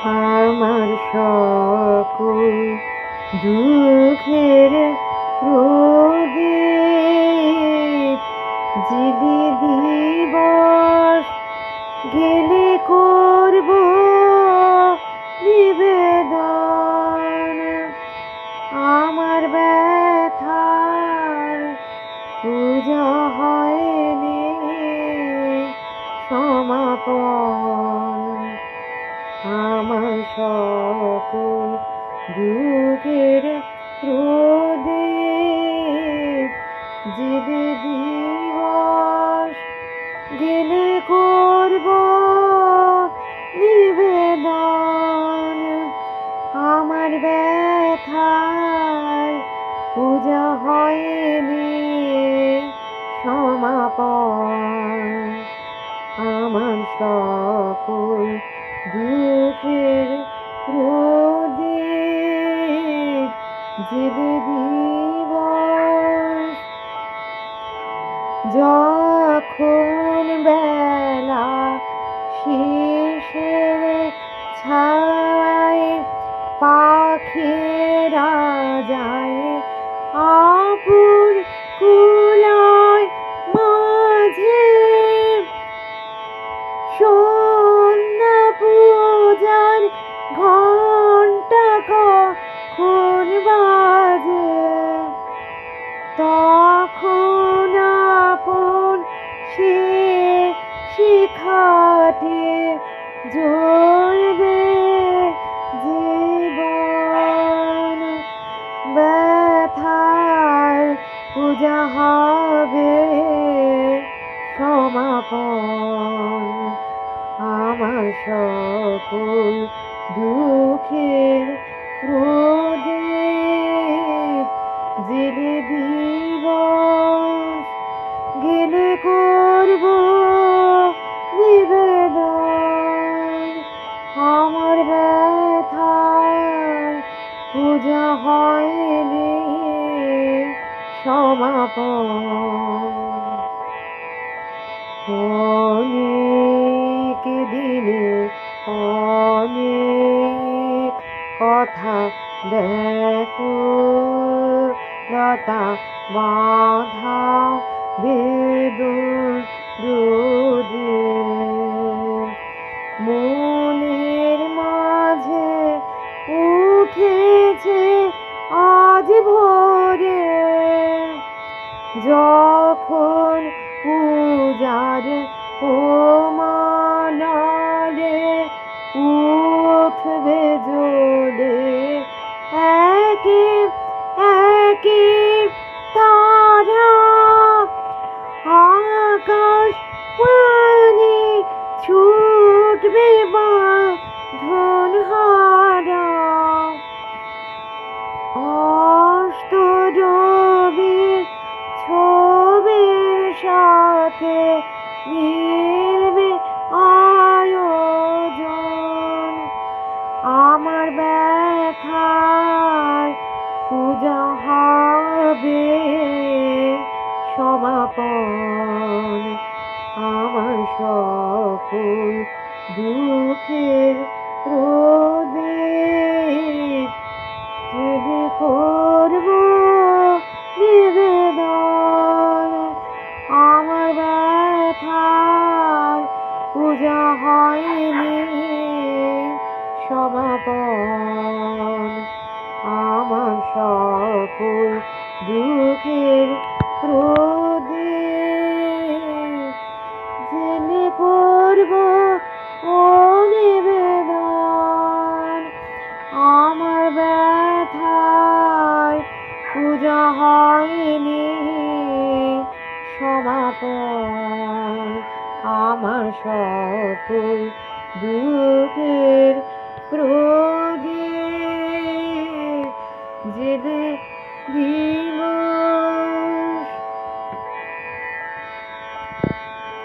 আমার সকল দুঃখের প্রদীপ যদি দিবস গেলে করব নিবেদন। আমার ব্যথার পূজা হয়নি সমাপন। আমার সকল দুঃখের প্রদীপ যদি দিবস গেলে করব নিবেদন। আমার ব্যথার পূজা হয়নি সমাপন। আমার সকল দুঃখের প্রদীপ জেলে দিবস। যখন বেলা শেষের ছায় পাখিরা যায় আপুর কুলায় মাঝে, সন্ধ্যা পূজার ঘণ্টা কখন বাজে, তখন আপন সে শিখাতে জ্বলবে জীবন। ব্যথার পূজা হবে সমাপন। আমার সকল দুঃখের প্রদীপ জেলে দিবস গেলে করব নিবেদন। আমার ব্যথার পূজা হয়নি সমাপন। অনেক দিনে অনেক কথা ব্যাকুলতা বাঁধা বেদন রোদে, মনের মাঝে উঠেছে আজ ভোরে, যখন পূজার ও মালারে উঠবে জ্বলে একে একে তারা, আকাশ পানে ছুটবে বাঁধন হারা। অস্তরবীর ছবির সাথে মিলবে আয়োজন। আমার ব্যথার পূজা হবে সমাপন। আমার সকল দুঃখের প্রদীপ জেলে করব নিবেদন। আমার ব্যথার পূজা হয়নি সমাপন। আমার সকল দুঃখের প্রদীপ জেলে করব নিবেদন। আমার ব্যথার পূজা হয়নি সমাপন। আমার সকল দুঃখের